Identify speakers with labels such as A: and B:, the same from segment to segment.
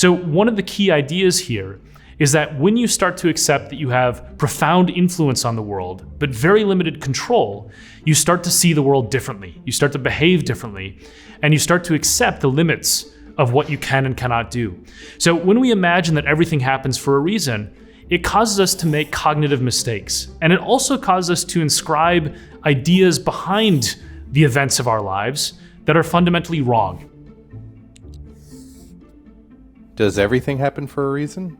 A: So one of the key ideas here is that when you start to accept that you have profound influence on the world, but very limited control, you start to see the world differently. You start to behave differently, and you start to accept the limits of what you can and cannot do. So when we imagine that everything happens for a reason, it causes us to make cognitive mistakes. And it also causes us to inscribe ideas behind the events of our lives that are fundamentally wrong.
B: Does everything happen for a reason?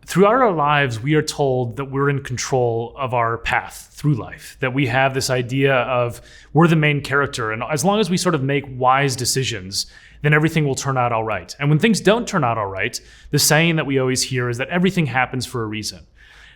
A: Throughout our lives, we are told that we're in control of our path through life, that we have this idea of we're the main character, and as long as we sort of make wise decisions, then everything will turn out all right. And when things don't turn out all right, the saying that we always hear is that everything happens for a reason.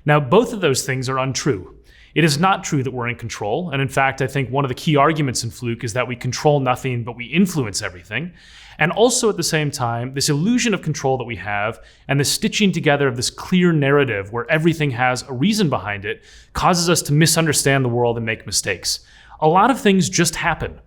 A: Now, both of those things are untrue. It is not true that we're in control, and in fact, I think one of the key arguments in Fluke is that we control nothing, but we influence everything. And also at the same time, this illusion of control that we have and the stitching together of this clear narrative where everything has a reason behind it causes us to misunderstand the world and make mistakes. A lot of things just happen.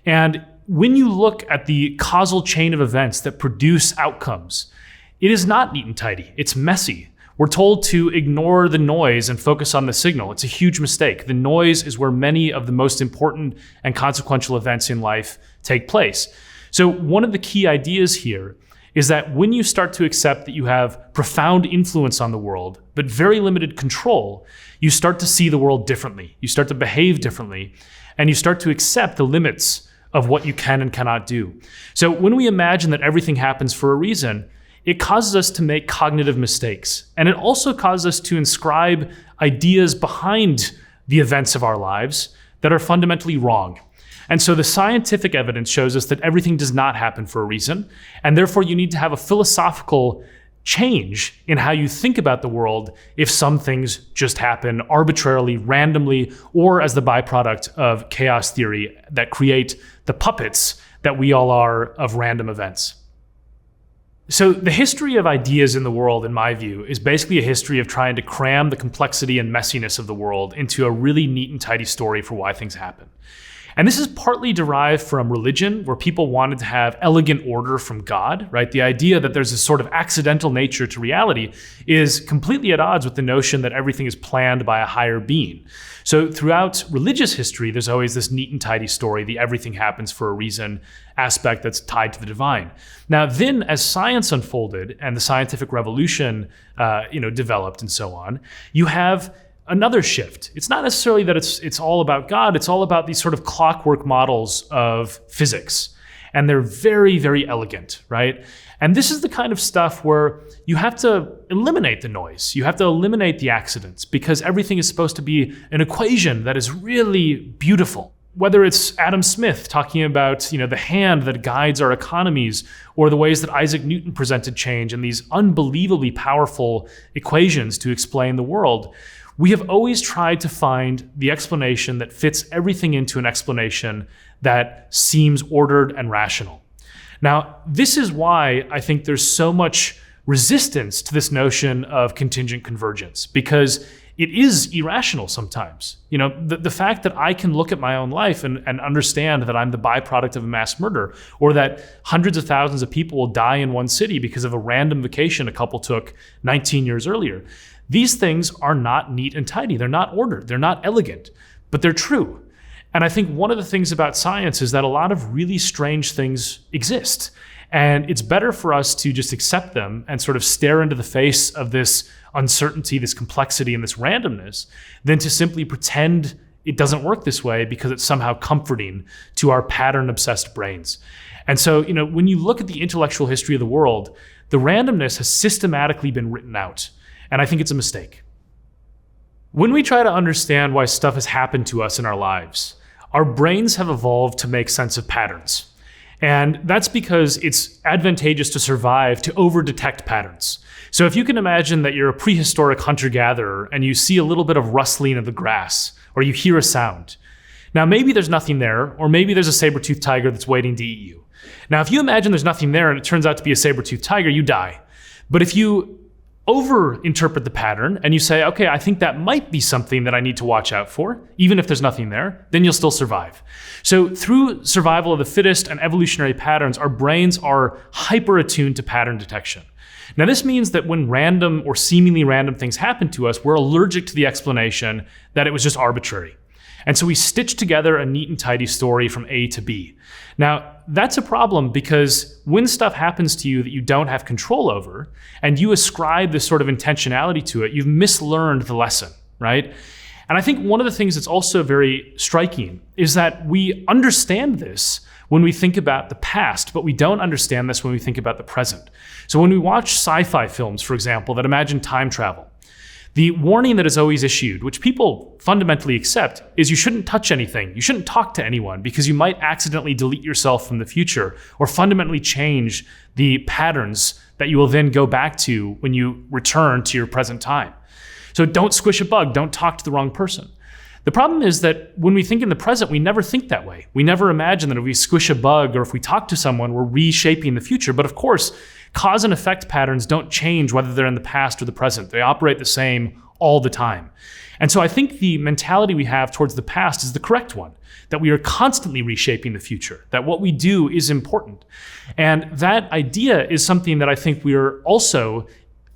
A: And when you look at the causal chain of events that produce outcomes, it is not neat and tidy. It's messy. We're told to ignore the noise and focus on the signal. It's a huge mistake. The noise is where many of the most important and consequential events in life take place. So one of the key ideas here is that when you start to accept that you have profound influence on the world, but very limited control, you start to see the world differently. You start to behave differently, and you start to accept the limits of what you can and cannot do. So when we imagine that everything happens for a reason, it causes us to make cognitive mistakes. And it also causes us to inscribe ideas behind the events of our lives that are fundamentally wrong. And so the scientific evidence shows us that everything does not happen for a reason, and therefore you need to have a philosophical change in how you think about the world if some things just happen arbitrarily, randomly, or as the byproduct of chaos theory that create the puppets that we all are of random events. So the history of ideas in the world, in my view, is basically a history of trying to cram the complexity and messiness of the world into a really neat and tidy story for why things happen. And this is partly derived from religion, where people wanted to have elegant order from God, right? The idea that there's this sort of accidental nature to reality is completely at odds with the notion that everything is planned by a higher being. So throughout religious history, there's always this neat and tidy story, the everything happens for a reason aspect that's tied to the divine. Now then, as science unfolded and the scientific revolution developed and so on, you have another shift. It's not necessarily that it's all about God, it's all about these sort of clockwork models of physics. And they're very, very elegant, right? And this is the kind of stuff where you have to eliminate the noise. You have to eliminate the accidents because everything is supposed to be an equation that is really beautiful. Whether it's Adam Smith talking about, the hand that guides our economies, or the ways that Isaac Newton presented change and these unbelievably powerful equations to explain the world, we have always tried to find the explanation that fits everything into an explanation that seems ordered and rational. Now, this is why I think there's so much resistance to this notion of contingent convergence, because it is irrational sometimes. The fact that I can look at my own life and understand that I'm the byproduct of a mass murder, or that hundreds of thousands of people will die in one city because of a random vacation a couple took 19 years earlier. These things are not neat and tidy. They're not ordered. They're not elegant, but they're true. And I think one of the things about science is that a lot of really strange things exist. And it's better for us to just accept them and sort of stare into the face of this uncertainty, this complexity, and this randomness, than to simply pretend it doesn't work this way because it's somehow comforting to our pattern-obsessed brains. And so, when you look at the intellectual history of the world, the randomness has systematically been written out. And I think it's a mistake. When we try to understand why stuff has happened to us in our lives, our brains have evolved to make sense of patterns. And that's because it's advantageous to survive to over-detect patterns. So if you can imagine that you're a prehistoric hunter-gatherer and you see a little bit of rustling of the grass, or you hear a sound. Now maybe there's nothing there, or maybe there's a saber-toothed tiger that's waiting to eat you. Now if you imagine there's nothing there and it turns out to be a saber-toothed tiger, you die. But if you over-interpret the pattern and you say, okay, I think that might be something that I need to watch out for, even if there's nothing there, then you'll still survive. So through survival of the fittest and evolutionary patterns, our brains are hyper-attuned to pattern detection. Now, this means that when random or seemingly random things happen to us, we're allergic to the explanation that it was just arbitrary. And so we stitch together a neat and tidy story from A to B. Now, that's a problem because when stuff happens to you that you don't have control over, and you ascribe this sort of intentionality to it, you've mislearned the lesson, right? And I think one of the things that's also very striking is that we understand this when we think about the past, but we don't understand this when we think about the present. So when we watch sci-fi films, for example, that imagine time travel, the warning that is always issued, which people fundamentally accept, is you shouldn't touch anything. You shouldn't talk to anyone because you might accidentally delete yourself from the future or fundamentally change the patterns that you will then go back to when you return to your present time. So don't squish a bug, don't talk to the wrong person. The problem is that when we think in the present, we never think that way. We never imagine that if we squish a bug or if we talk to someone, we're reshaping the future. But of course, cause and effect patterns don't change whether they're in the past or the present. They operate the same all the time. And so I think the mentality we have towards the past is the correct one, that we are constantly reshaping the future, that what we do is important. And that idea is something that I think we are also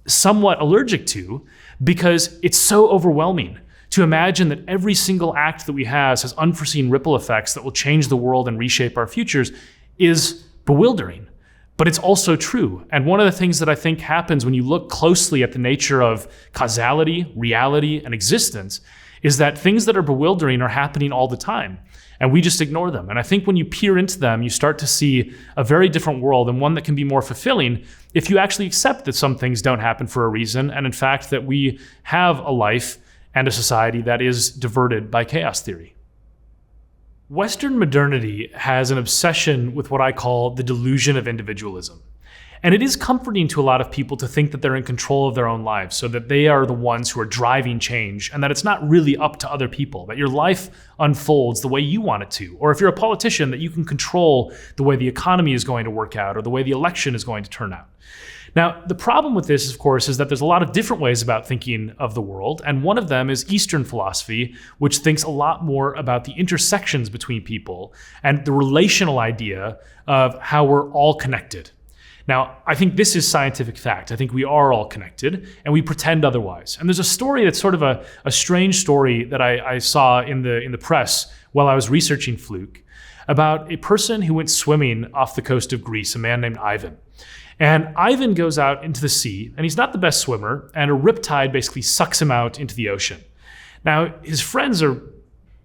A: somewhat allergic to because it's so overwhelming. To imagine that every single act that we have has unforeseen ripple effects that will change the world and reshape our futures is bewildering. But it's also true. And one of the things that I think happens when you look closely at the nature of causality, reality, and existence is that things that are bewildering are happening all the time. And we just ignore them. And I think when you peer into them, you start to see a very different world and one that can be more fulfilling if you actually accept that some things don't happen for a reason. And in fact, that we have a life and a society that is diverted by chaos theory. Western modernity has an obsession with what I call the delusion of individualism. And it is comforting to a lot of people to think that they're in control of their own lives, so that they are the ones who are driving change, and that it's not really up to other people, that your life unfolds the way you want it to. Or if you're a politician, that you can control the way the economy is going to work out or the way the election is going to turn out. Now, the problem with this, of course, is that there's a lot of different ways about thinking of the world, and one of them is Eastern philosophy, which thinks a lot more about the intersections between people and the relational idea of how we're all connected. Now, I think this is scientific fact. I think we are all connected, and we pretend otherwise. And there's a story that's sort of a strange story that I saw in the press while I was researching Fluke about a person who went swimming off the coast of Greece, a man named Ivan. And Ivan goes out into the sea, and he's not the best swimmer, and a riptide basically sucks him out into the ocean. Now, his friends are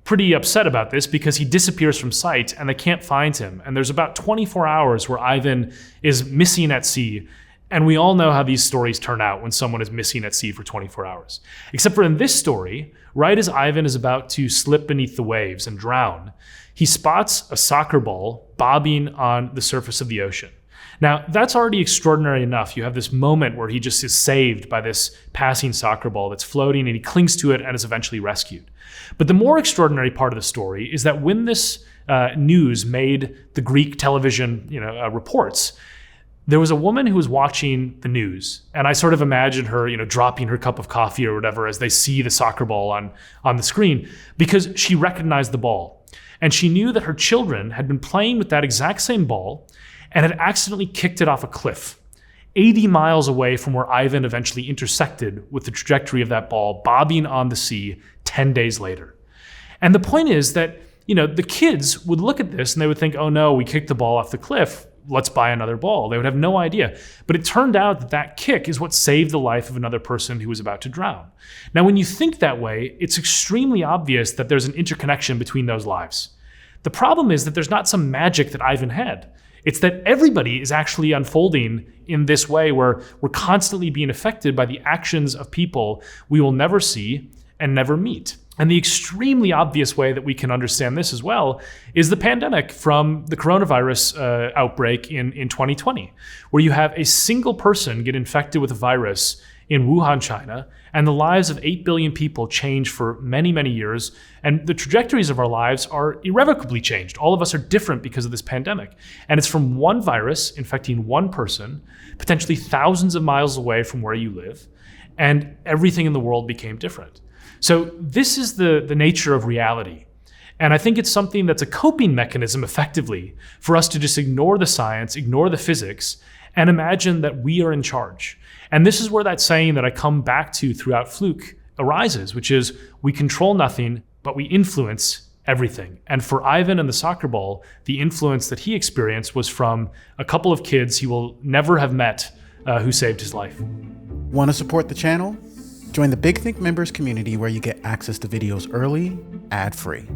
A: pretty upset about this because he disappears from sight and they can't find him. And there's about 24 hours where Ivan is missing at sea. And we all know how these stories turn out when someone is missing at sea for 24 hours. Except for in this story, right as Ivan is about to slip beneath the waves and drown, he spots a soccer ball bobbing on the surface of the ocean. Now, that's already extraordinary enough. You have this moment where he just is saved by this passing soccer ball that's floating, and he clings to it and is eventually rescued. But the more extraordinary part of the story is that when this news made the Greek television reports, there was a woman who was watching the news, and I sort of imagined her dropping her cup of coffee or whatever as they see the soccer ball on the screen, because she recognized the ball. And she knew that her children had been playing with that exact same ball and had accidentally kicked it off a cliff 80 miles away from where Ivan eventually intersected with the trajectory of that ball, bobbing on the sea 10 days later. And the point is that, the kids would look at this and they would think, oh no, we kicked the ball off the cliff, let's buy another ball. They would have no idea. But it turned out that that kick is what saved the life of another person who was about to drown. Now, when you think that way, it's extremely obvious that there's an interconnection between those lives. The problem is that there's not some magic that Ivan had. It's that everybody is actually unfolding in this way where we're constantly being affected by the actions of people we will never see and never meet. And the extremely obvious way that we can understand this as well is the pandemic from the coronavirus outbreak in 2020, where you have a single person get infected with a virus in Wuhan, China, and the lives of 8 billion people change for many, many years. And the trajectories of our lives are irrevocably changed. All of us are different because of this pandemic. And it's from one virus infecting one person, potentially thousands of miles away from where you live, and everything in the world became different. So this is the nature of reality. And I think it's something that's a coping mechanism effectively for us to just ignore the science, ignore the physics, and imagine that we are in charge. And this is where that saying that I come back to throughout Fluke arises, which is we control nothing, but we influence everything. And for Ivan and the soccer ball, the influence that he experienced was from a couple of kids he will never have met who saved his life.
C: Want to support the channel? Join the Big Think members community where you get access to videos early, ad-free.